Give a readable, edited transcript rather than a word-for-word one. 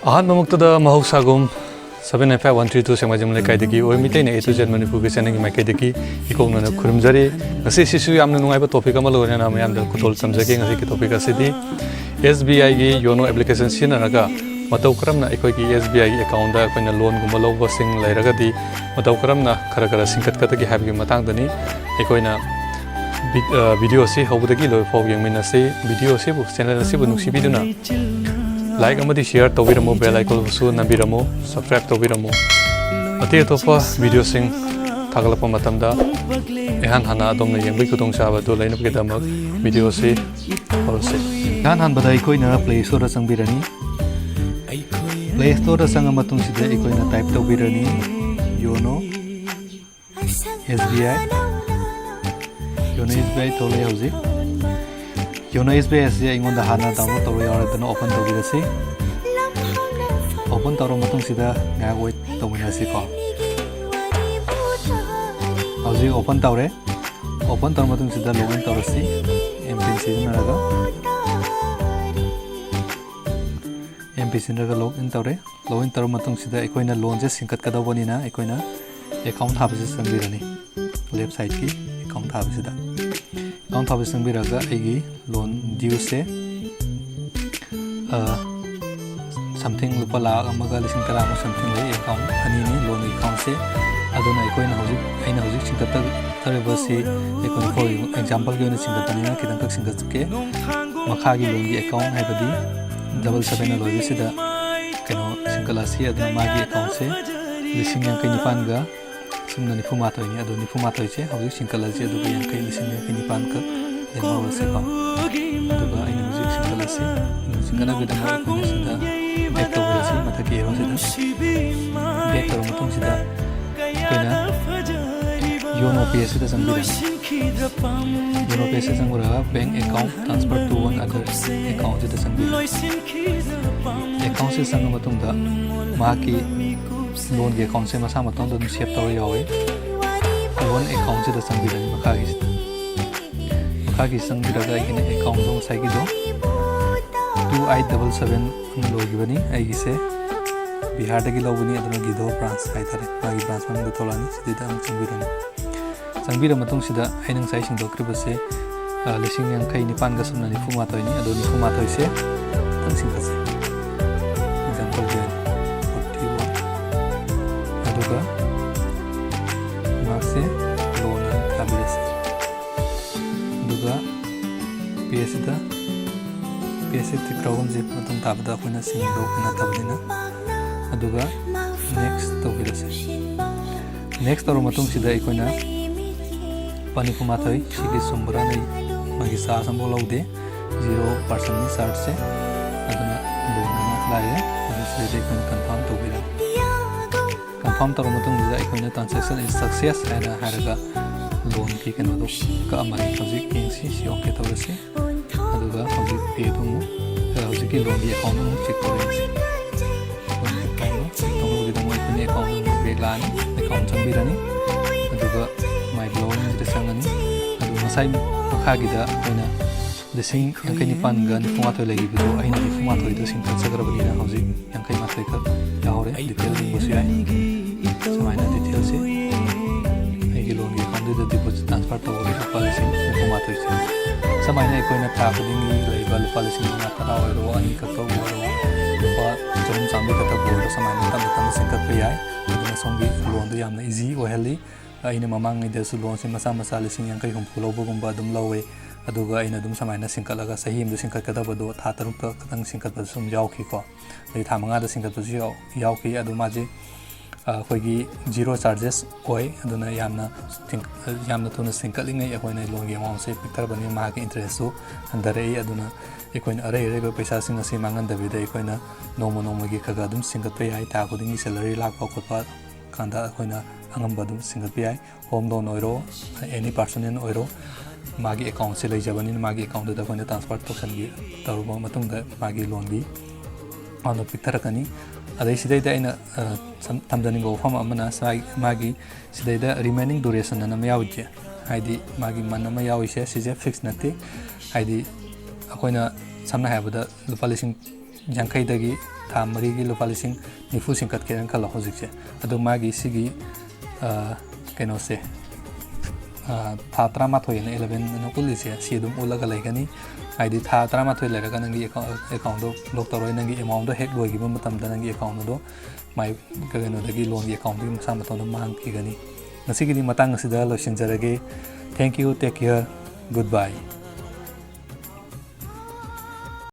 अहमद महौसागुम 795-132 सेंगमाजिम लेकाइदगी ओय मिटेन ए to Z Manipur के channel की माइकाइदगी इकोंगना खुरुमजरी ngasi sisu yamna nungai topic ama lorena mayam da kutol samjage ngasi ki topic asidi SBI gi yono application sijinnaraga matau karamna ekoi ki SBI account da koina loan gumba lawba sing lairaga di matau karamna khara khara singkat kata gi habgi matang dani ekoina video si hobudagi loi fog yangmina se video se bu channel se bu nuksi biduna like amadi share tawbiramo bell icon su nabiramo subscribe tawbiramo ate topa video sing thagalapa matamda ehan hana adomna yengbai kutong chaba do lainap ke damak video se horse han han badai koina play store ra sangbirani play store ra sanga matung sida ikoina type tawbirani yono SBI tole hauji yono SBI se ingonda hana download tawre yaradana open tawbirasi open tawro matung sida nga wait tawminasi ko hauji open tawre open tawro matung sida login tawrasi mpin sijinnaraga login tawre login tawro matung sida ekoina loan je singkat kadawani na ekoina account habse sangbirani left side ki account habsida account habse sangbiraga egi loan due se something lupa lakh amaga lising tara mo something le account ani ni loan account se aduna ekoina hojik aina hojik singkat tareba se ekoina for example ge na singkat ani na kidang tak singkat ke makha gi loan gi account haibadi 77 logi sida keno singkala si aduna magi account se lising yang kai nipan ga sumna ni fuma toy ni adu ni fuma toy che hojik singkala si adu yang kai lising yang kai nipan ka demo se ko adu ga aina hojik singkala si singkala ga dama ko sida back to si mata ki ho sida back to matung sida koina yono ps sida sangbira yono ps sangbira bank account transfer to one other account sida sangbira account se sang matung da ma ki loan ge account se masa matong da save taw yawe one account sida sangbira makha gi sangbira ga ine account dong sai gi do 2877 logibani aigi se bihar dagi lobani aduna gi do branch hai tare agi branch mang do tolani sidida ang sangbira matung sida ainang sai sing dokri base lising yang kai nipan ga sumna ni fuma toy ni adu ni fuma toy se tang sing ka se example ge 41 adu ga mark se loan tabires adu ga ps da ps ti crown je matung tabda koina sing do koina tabdina adu ga next to birase next taro matung sida ikoina pani kuma thoi sigi sombra nei magi sa sambo laude 0% ni start se aduna loan na laye adu sida ikoina confirm to bira confirm taro matung sida ikoina transaction is success ana haraga loan ki keno do ka amani project king si okay to se adu ga project pe to mu project ki loan di account mu check to se account belan account sangbirani aduga my loan de sangani adu masai makha gida koina desing yang kai nipan ga ni funga to legi bido aina ni funga to do sing sagra bani na hoji yang kai matai ka yaore detail ni bosi ai samaina detail se ai loan gi account de deposit transfer to ho policy ni funga to se samaina koina ta buding ni leiba policy ni na ta ro ani ka to ro jom sambi kata board samaina tam singkat pe ai aduna sombi loan do yamna easy oheli aina mamang ngai desu loan se masa masa lising yang kai hum phulo bogumba dum lawe aduga aina dum samaina singkalaga sahi am singkat kata bodo tha taruk ta katang singkat ba sum yauki ko dei tha manga da singkat bu yauki aduma je khoigi zero charges oi aduna yamna tuna singkalingai akoina loan ge amount se picture bani ma ke interest su andare aduna ekoina are ba paisa sing ase mangan dabi da ekoina nomo gi khaga dum singat pe ai ta koding salary lak pa khotpa kanda ekoina angam badum singat pe ai home loan oiro any personal oiro magi account se lai jabani magi account da koina transfer to san gi tarbo matung da magi loan bi on picture kani adai sidai da ina tamdani go fam amana sai magi sidai da remaining duration na mayawje haidi magi manama yawi se sije fix nate haidi akoina samna habada lupa lising jangkai dagi ꯊꯥ ꯃꯔꯤꯒꯤ ꯂꯨꯄꯥ ꯂꯤꯁꯤꯡ ꯅꯤꯐꯨ ꯁꯤꯡꯀꯠꯀꯦꯅ ꯈꯜꯂꯣ ꯍꯧꯖꯤꯛꯁꯦ ꯑꯗꯣ ꯃꯥꯒꯤ ꯁꯤꯒꯤ ꯀꯩꯅꯣꯁꯦ ꯊꯥ 13 ꯑꯅ 11 ꯑꯅ ꯎꯠꯂꯤꯁꯦ ꯁꯤ ꯑꯗꯨꯝ ꯎꯠꯂꯒ ꯂꯩꯒꯅꯤ ꯍꯥꯏꯗꯤ ꯊꯥ 13 ꯂꯩꯔꯒ ꯅꯪꯒꯤ ꯑꯦꯀꯥꯎꯟꯗꯣ ꯕ꯭ꯂꯣꯛ ꯇꯧꯔꯣꯏ ꯅꯪꯒꯤ ꯑꯦꯃꯥꯎꯟꯗꯣ ꯍꯦꯛ ꯂꯣꯏꯈꯤꯕ ꯃꯇꯝꯗ ꯅꯪꯒꯤ ꯑꯦꯀꯥꯎꯟꯗꯣ ꯃꯥꯏ ꯀꯩꯅꯣꯗꯒꯤ ꯂꯣꯟꯒꯤ ꯑꯦꯀꯥꯎꯟꯗꯒꯤ ꯃꯁꯥ ꯃꯇꯣꯝꯗ ꯃꯥꯡꯈꯤꯒꯅꯤ ꯉꯁꯤꯒꯤꯗꯤ ꯃꯇꯥꯡ ꯑꯁꯤꯗ ꯂꯣꯏꯁꯤꯟꯖꯔꯒꯦ thank you take care good by